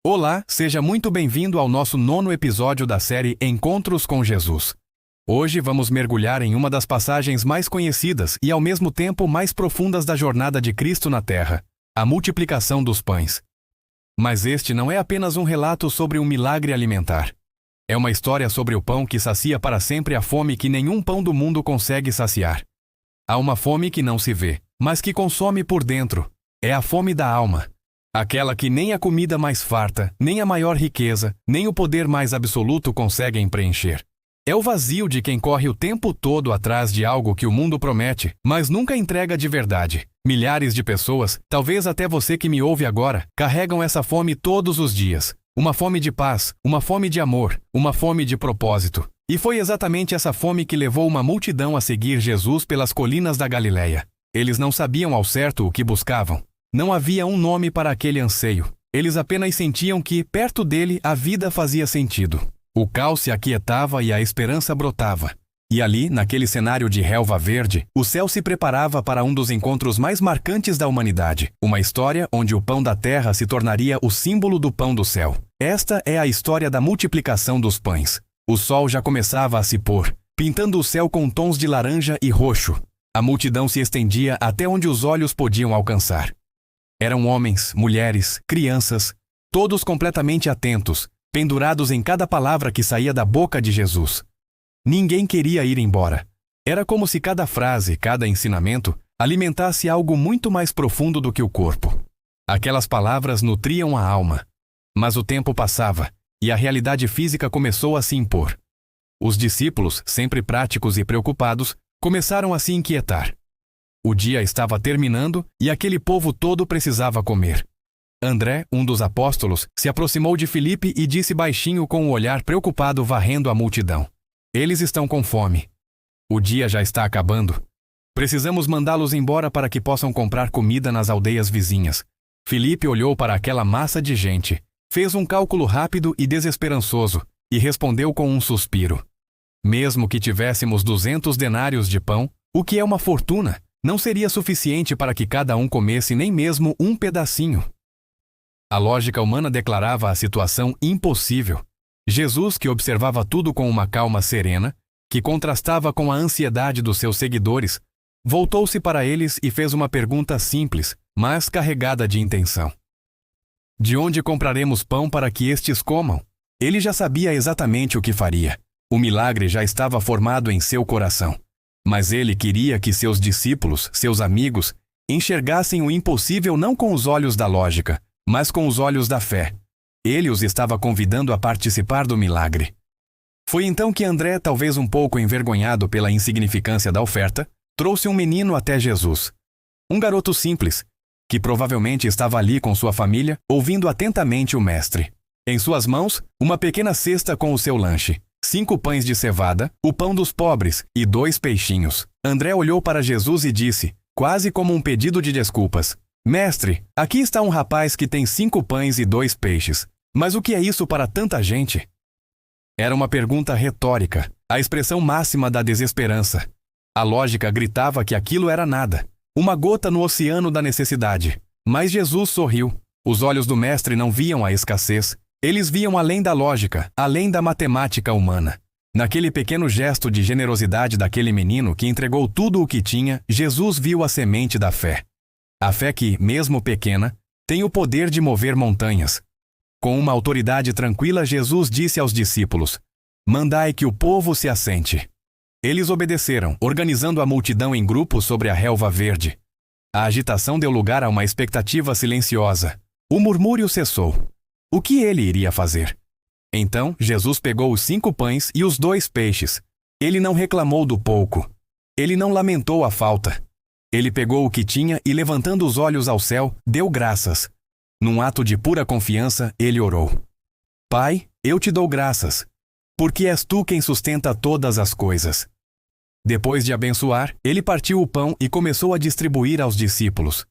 Olá, seja muito bem-vindo ao nosso 9º episódio da série Encontros com Jesus. Hoje vamos mergulhar em uma das passagens mais conhecidas e ao mesmo tempo mais profundas da jornada de Cristo na Terra, a multiplicação dos pães. Mas este não é apenas um relato sobre um milagre alimentar. É uma história sobre o pão que sacia para sempre a fome que nenhum pão do mundo consegue saciar. Há uma fome que não se vê, mas que consome por dentro. É a fome da alma. Aquela que nem a comida mais farta, nem a maior riqueza, nem o poder mais absoluto conseguem preencher. É o vazio de quem corre o tempo todo atrás de algo que o mundo promete, mas nunca entrega de verdade. Milhares de pessoas, talvez até você que me ouve agora, carregam essa fome todos os dias. Uma fome de paz, uma fome de amor, uma fome de propósito. E foi exatamente essa fome que levou uma multidão a seguir Jesus pelas colinas da Galileia. Eles não sabiam ao certo o que buscavam. Não havia um nome para aquele anseio. Eles apenas sentiam que, perto dele, a vida fazia sentido. O caos se aquietava e a esperança brotava. E ali, naquele cenário de relva verde, o céu se preparava para um dos encontros mais marcantes da humanidade. Uma história onde o pão da terra se tornaria o símbolo do pão do céu. Esta é a história da multiplicação dos pães. O sol já começava a se pôr, pintando o céu com tons de laranja e roxo. A multidão se estendia até onde os olhos podiam alcançar. Eram homens, mulheres, crianças, todos completamente atentos, pendurados em cada palavra que saía da boca de Jesus. Ninguém queria ir embora. Era como se cada frase, cada ensinamento, alimentasse algo muito mais profundo do que o corpo. Aquelas palavras nutriam a alma. Mas o tempo passava, e a realidade física começou a se impor. Os discípulos, sempre práticos e preocupados, começaram a se inquietar. O dia estava terminando e aquele povo todo precisava comer. André, um dos apóstolos, se aproximou de Filipe e disse baixinho com o olhar preocupado varrendo a multidão: "Eles estão com fome. O dia já está acabando. Precisamos mandá-los embora para que possam comprar comida nas aldeias vizinhas." Filipe olhou para aquela massa de gente, fez um cálculo rápido e desesperançoso e respondeu com um suspiro: "Mesmo que tivéssemos 200 denários de pão, o que é uma fortuna, não seria suficiente para que cada um comesse nem mesmo um pedacinho." A lógica humana declarava a situação impossível. Jesus, que observava tudo com uma calma serena, que contrastava com a ansiedade dos seus seguidores, voltou-se para eles e fez uma pergunta simples, mas carregada de intenção. "De onde compraremos pão para que estes comam?" Ele já sabia exatamente o que faria. O milagre já estava formado em seu coração. Mas ele queria que seus discípulos, seus amigos, enxergassem o impossível não com os olhos da lógica, mas com os olhos da fé. Ele os estava convidando a participar do milagre. Foi então que André, talvez um pouco envergonhado pela insignificância da oferta, trouxe um menino até Jesus. Um garoto simples, que provavelmente estava ali com sua família, ouvindo atentamente o mestre. Em suas mãos, uma pequena cesta com o seu lanche. 5 pães de cevada, o pão dos pobres e 2 peixinhos. André olhou para Jesus e disse, quase como um pedido de desculpas: "Mestre, aqui está um rapaz que tem 5 pães e 2 peixes. Mas o que é isso para tanta gente?" Era uma pergunta retórica, a expressão máxima da desesperança. A lógica gritava que aquilo era nada, uma gota no oceano da necessidade. Mas Jesus sorriu. Os olhos do mestre não viam a escassez. Eles viam além da lógica, além da matemática humana. Naquele pequeno gesto de generosidade daquele menino que entregou tudo o que tinha, Jesus viu a semente da fé. A fé que, mesmo pequena, tem o poder de mover montanhas. Com uma autoridade tranquila, Jesus disse aos discípulos: "Mandai que o povo se assente." Eles obedeceram, organizando a multidão em grupos sobre a relva verde. A agitação deu lugar a uma expectativa silenciosa. O murmúrio cessou. O que ele iria fazer? Então, Jesus pegou os 5 pães e os 2 peixes. Ele não reclamou do pouco. Ele não lamentou a falta. Ele pegou o que tinha e, levantando os olhos ao céu, deu graças. Num ato de pura confiança, ele orou: "Pai, eu te dou graças, porque és tu quem sustenta todas as coisas." Depois de abençoar, ele partiu o pão e começou a distribuir aos discípulos.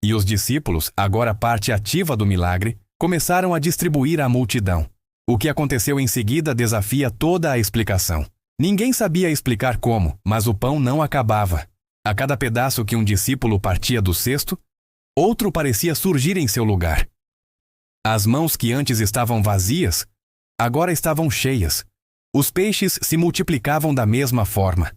E os discípulos, agora parte ativa do milagre, começaram a distribuir à multidão. O que aconteceu em seguida desafia toda a explicação. Ninguém sabia explicar como, mas o pão não acabava. A cada pedaço que um discípulo partia do cesto, outro parecia surgir em seu lugar. As mãos que antes estavam vazias, agora estavam cheias. Os peixes se multiplicavam da mesma forma.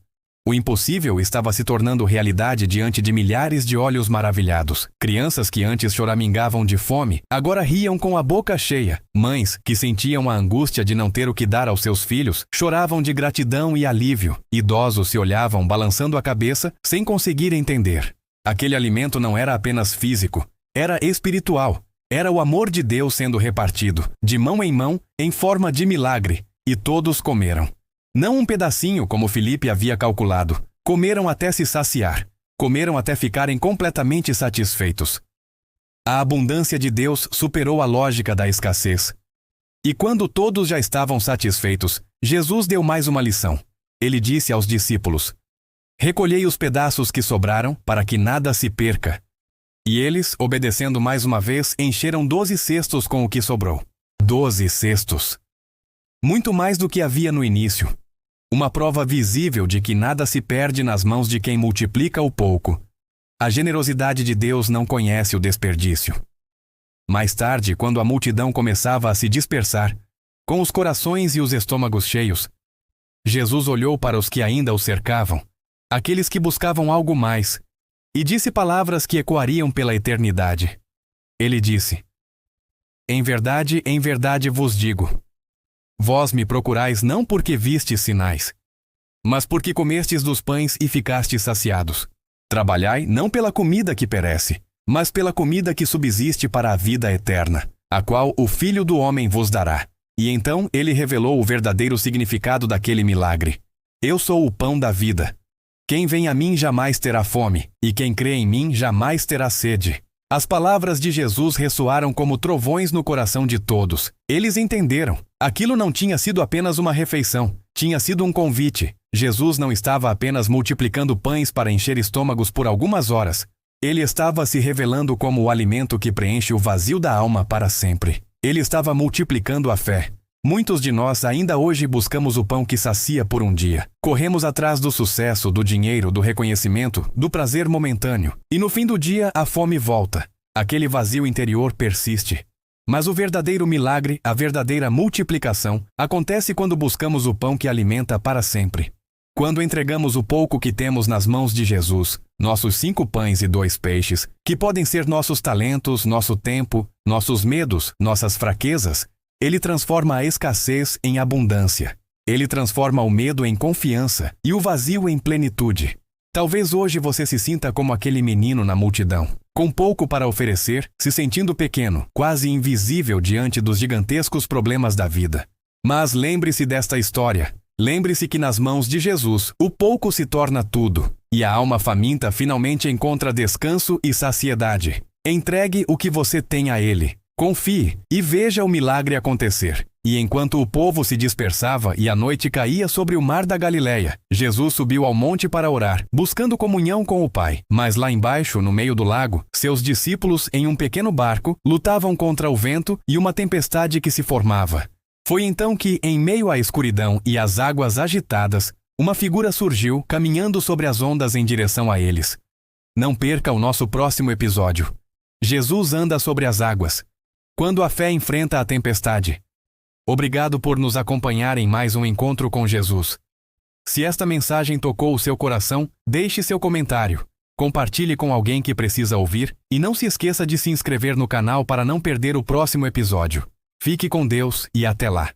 O impossível estava se tornando realidade diante de milhares de olhos maravilhados. Crianças que antes choramingavam de fome, agora riam com a boca cheia. Mães que sentiam a angústia de não ter o que dar aos seus filhos, choravam de gratidão e alívio. Idosos se olhavam balançando a cabeça, sem conseguir entender. Aquele alimento não era apenas físico, era espiritual. Era o amor de Deus sendo repartido, de mão em forma de milagre, e todos comeram. Não um pedacinho como Filipe havia calculado. Comeram até se saciar. Comeram até ficarem completamente satisfeitos. A abundância de Deus superou a lógica da escassez. E quando todos já estavam satisfeitos, Jesus deu mais uma lição. Ele disse aos discípulos: recolhei os pedaços que sobraram para que nada se perca. E eles, obedecendo mais uma vez, encheram 12 cestos com o que sobrou. 12 cestos. Muito mais do que havia no início. Uma prova visível de que nada se perde nas mãos de quem multiplica o pouco. A generosidade de Deus não conhece o desperdício. Mais tarde, quando a multidão começava a se dispersar, com os corações e os estômagos cheios, Jesus olhou para os que ainda o cercavam, aqueles que buscavam algo mais, e disse palavras que ecoariam pela eternidade. Ele disse: em verdade vos digo, vós me procurais não porque vistes sinais, mas porque comestes dos pães e ficastes saciados. Trabalhai não pela comida que perece, mas pela comida que subsiste para a vida eterna, a qual o Filho do Homem vos dará. E então ele revelou o verdadeiro significado daquele milagre. Eu sou o pão da vida. Quem vem a mim jamais terá fome, e quem crê em mim jamais terá sede. As palavras de Jesus ressoaram como trovões no coração de todos. Eles entenderam. Aquilo não tinha sido apenas uma refeição, tinha sido um convite. Jesus não estava apenas multiplicando pães para encher estômagos por algumas horas. Ele estava se revelando como o alimento que preenche o vazio da alma para sempre. Ele estava multiplicando a fé. Muitos de nós ainda hoje buscamos o pão que sacia por um dia. Corremos atrás do sucesso, do dinheiro, do reconhecimento, do prazer momentâneo. E no fim do dia, a fome volta. Aquele vazio interior persiste. Mas o verdadeiro milagre, a verdadeira multiplicação, acontece quando buscamos o pão que alimenta para sempre. Quando entregamos o pouco que temos nas mãos de Jesus, nossos 5 pães e 2 peixes, que podem ser nossos talentos, nosso tempo, nossos medos, nossas fraquezas, Ele transforma a escassez em abundância. Ele transforma o medo em confiança e o vazio em plenitude. Talvez hoje você se sinta como aquele menino na multidão, com pouco para oferecer, se sentindo pequeno, quase invisível diante dos gigantescos problemas da vida. Mas lembre-se desta história. Lembre-se que nas mãos de Jesus, o pouco se torna tudo, e a alma faminta finalmente encontra descanso e saciedade. Entregue o que você tem a Ele. Confie e veja o milagre acontecer. E enquanto o povo se dispersava e a noite caía sobre o mar da Galileia, Jesus subiu ao monte para orar, buscando comunhão com o Pai. Mas lá embaixo, no meio do lago, seus discípulos, em um pequeno barco, lutavam contra o vento e uma tempestade que se formava. Foi então que, em meio à escuridão e às águas agitadas, uma figura surgiu, caminhando sobre as ondas em direção a eles. Não perca o nosso próximo episódio. Jesus anda sobre as águas. Quando a fé enfrenta a tempestade. Obrigado por nos acompanhar em mais um encontro com Jesus. Se esta mensagem tocou o seu coração, deixe seu comentário, compartilhe com alguém que precisa ouvir e não se esqueça de se inscrever no canal para não perder o próximo episódio. Fique com Deus e até lá.